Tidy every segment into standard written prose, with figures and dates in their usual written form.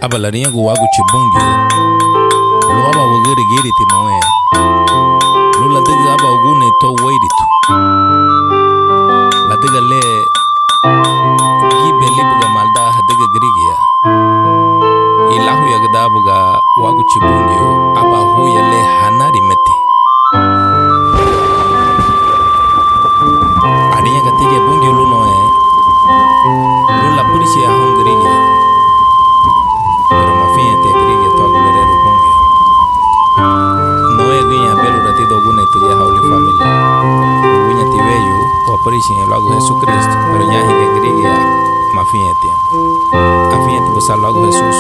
Abalarinha go wago chibungyo. Lo aba wagere gere ti noe. Lo la dega aba ugune to wairitu. La dega le gibe libuga malda hadega grigia. Ilahu yagda buga wago chibungyo aba huya le hanari meti. Arinya katige bungyo lo noe. Lo la polisi ya hungrigia. Pero mafia te grigia to agulere bungyo. Noe gunya belu rati do gune tu ya hauli family. Gunya ti veyo wa polisi ya lago Jesus Cristo. Pero nya hige grigia mafia te. Afia ti bosa lago Jesus.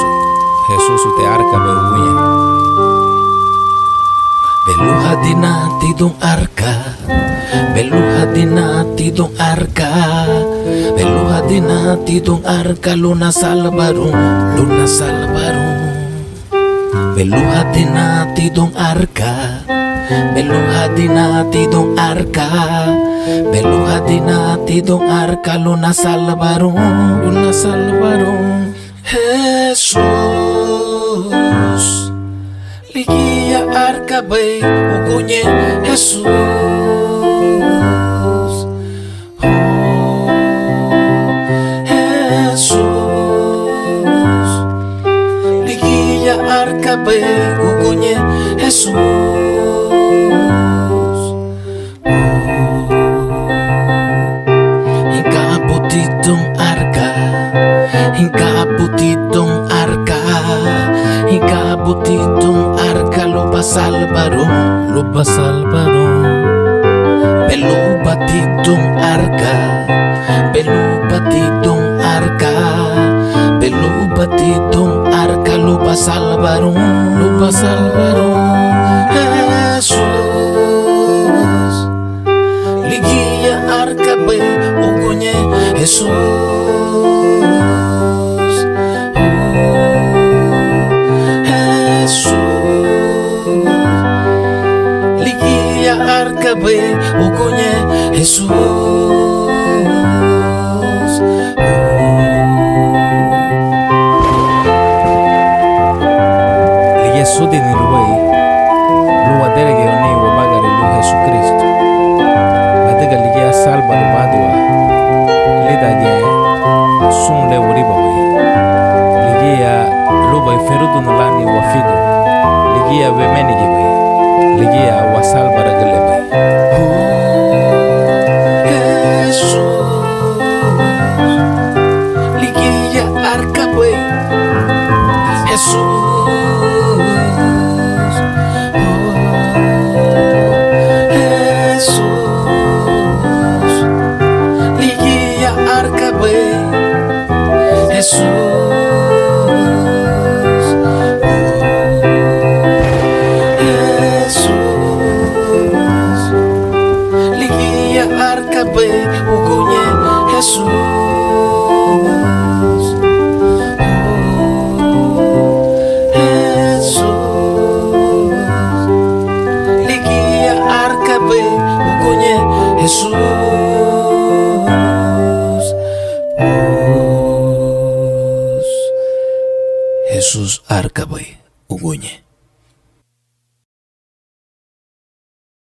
Jesus te arca be gunya. Beluha dinati dong arka, beluha dinati dong arka, beluha dinati dong arka, luna salbarung, luna salbarung. Beluha dinati dong arka, beluha dinati dong arka, beluha dinati dong arka, luna salbarung, luna salbarung. Jesus. Ligia arca bay ugunye Jesus. Oh, Jesus. Ligia arca bay ugunye Jesus. Hingga putitong arca, hingga putitong arca, hingga putitong arca lupa salbarong, lupa salbarong. Belu batitong arca, belu batitong arca, belu batitong arca lupa salbarong, lupa salbarong. Jesus, ligia arca be ugunye Jesus. Ligia arca be ugunye Jesus. Ligia sudi ni ruwai. Luwa derege oni wa bagare lu Jesus Cristo. Badega ligia salba lu badwa. Lida je sun le uriba we. Ligia luba ferudu nulani wa figo. Ligia vemeni je we. Ligia wa salba ragale we. Jesus, ligia arca be Jesus. Jesus, ligia arca be Jesus. Jesus, ligia arca be ugunye Jesus. Jesus, ligia arca be ugunye Jesus. Jesus arca be ugunye.